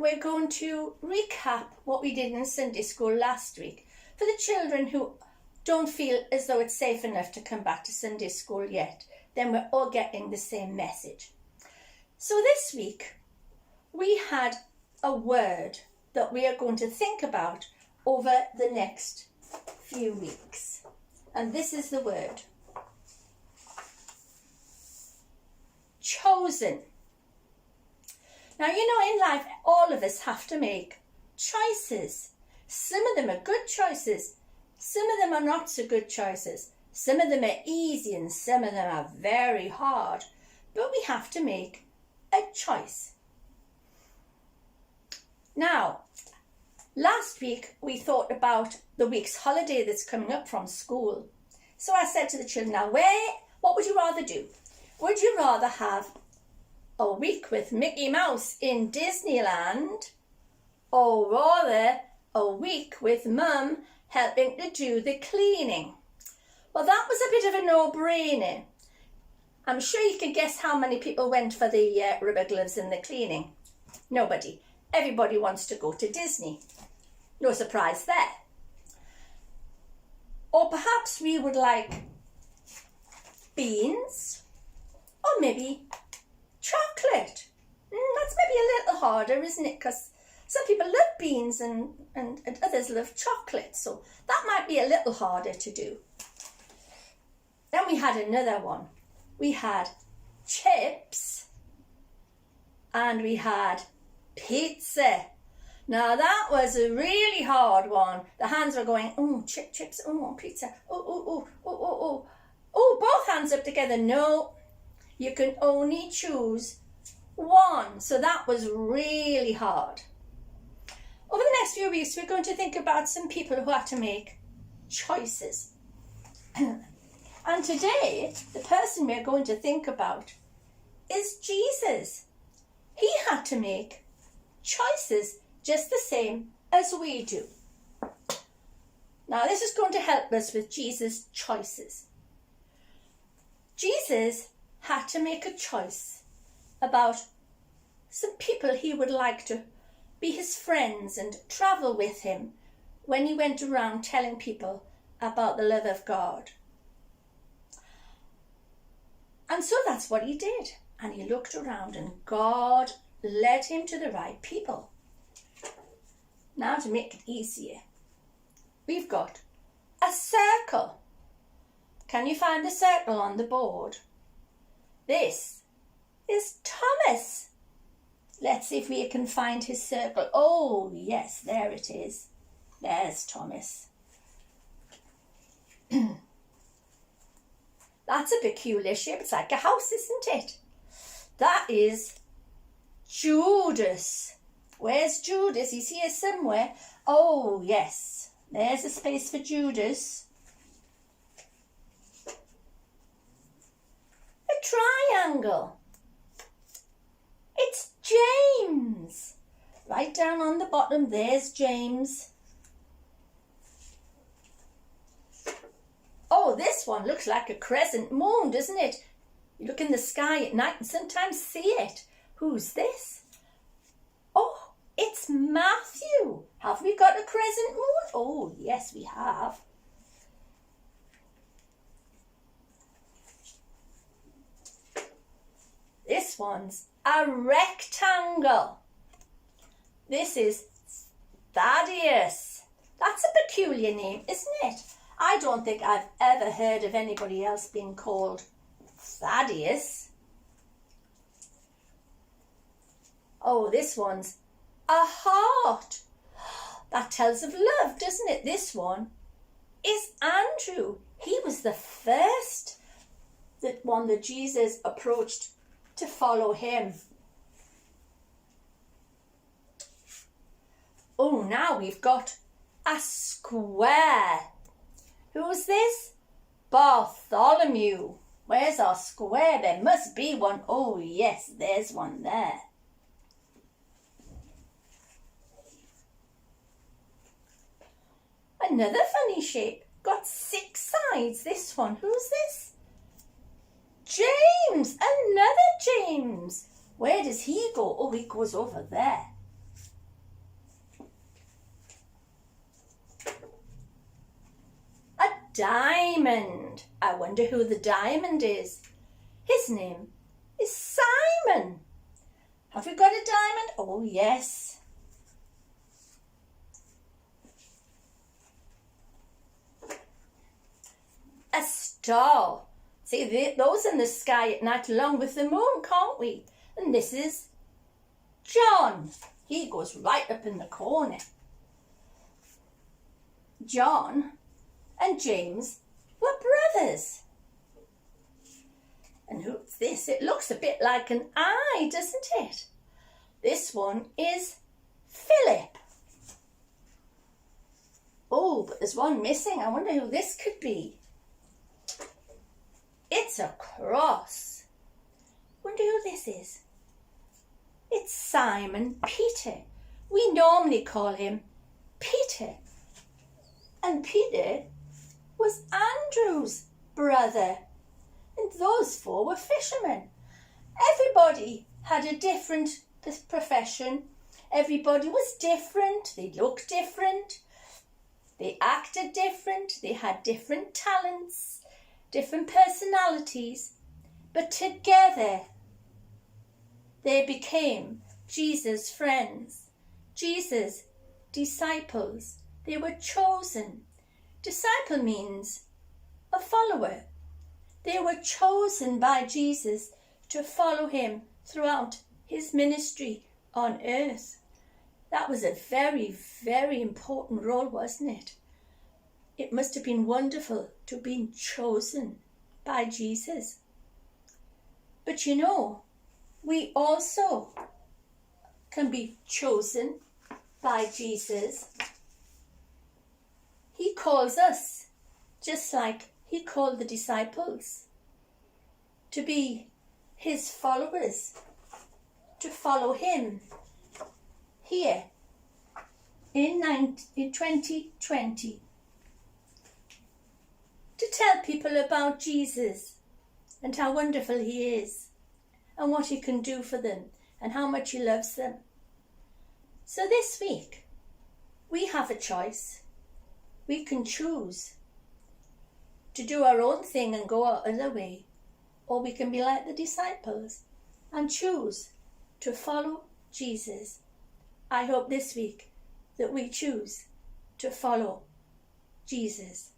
we're going to recap what we did in Sunday school last week for the children who don't feel as though it's safe enough to come back to Sunday school yet. Then we're all getting the same message. So this week we had a word that we are going to think about over the next few weeks. And this is the word. Chosen. Now, you know, in life, all of us have to make choices. Some of them are good choices. Some of them are not so good choices. Some of them are easy and some of them are very hard. But we have to make a choice. Now, last week we thought about the week's holiday that's coming up from school. So I said to the children, now what would you rather do? Would you rather have a week with Mickey Mouse in Disneyland, or rather a week with Mum helping to do the cleaning? Well, that was a bit of a no-brainer. I'm sure you can guess how many people went for the rubber gloves and the cleaning. Nobody. Everybody wants to go to Disney. No surprise there. Or perhaps we would like beans, or maybe chocolate. That's maybe a little harder, isn't it? Because some people love beans and others love chocolate. So that might be a little harder to do. Then we had another one. We had chips and we had pizza. Now that was a really hard one. The hands were going, oh, chips, oh, pizza, oh, both hands up together. No, you can only choose one. So that was really hard. Over the next few weeks, we're going to think about some people who have to make choices. And today, the person we're going to think about is Jesus. He had to make choices just the same as we do. Now, this is going to help us with Jesus' choices. Jesus had to make a choice about some people he would like to be his friends and travel with him when he went around telling people about the love of God. And so that's what he did. And he looked around and God led him to the right people. Now, to make it easier, we've got a circle. Can you find the circle on the board? This is Thomas. Let's see if we can find his circle. Oh, yes, there it is. There's Thomas. That's a peculiar shape. It's like a house, isn't it? That is Judas. Where's Judas? He's here somewhere. Oh, yes. There's a space for Judas. A triangle. It's James. Right down on the bottom, there's James. Oh, this one looks like a crescent moon, doesn't it? You look in the sky at night and sometimes see it. Who's this? Oh, it's Matthew. Have we got a crescent moon? Oh, yes, we have. This one's a rectangle. This is Thaddeus. That's a peculiar name, isn't it? I don't think I've ever heard of anybody else being called Thaddeus. Oh, this one's a heart. That tells of love, doesn't it? This one is Andrew. He was the first one that Jesus approached to follow him. Oh, now we've got a square. Who's this? Bartholomew. Where's our square? There must be one. Oh, yes, there's one there. Another funny shape. Got 6 sides. This one. Who's this? James. Another James. Where does he go? Oh, he goes over there. diamond. I wonder who the diamond is. His name is Simon. Have you got a diamond? Oh, yes. A star. See, those in the sky at night along with the moon, can't we? And this is John. He goes right up in the corner. John and James were brothers. And who's this? It looks a bit like an eye, doesn't it? This one is Philip. Oh, but there's one missing. I wonder who this could be. It's a cross. Wonder who this is. It's Simon Peter. We normally call him Peter. And Peter was Andrew's brother. And those four were fishermen. Everybody had a different profession. Everybody was different. They looked different. They acted different. They had different talents, different personalities. But together they became Jesus' friends, Jesus' disciples. They were chosen. Disciple means a follower. They were chosen by Jesus to follow him throughout his ministry on earth. That was a very, very important role, wasn't it? It must have been wonderful to have been chosen by Jesus. But you know, we also can be chosen by Jesus. He calls us, just like he called the disciples, to be his followers, to follow him. Here in 2020, to tell people about Jesus and how wonderful he is and what he can do for them and how much he loves them. So this week, we have a choice. We can choose to do our own thing and go our other way, or we can be like the disciples and choose to follow Jesus. I hope this week that we choose to follow Jesus.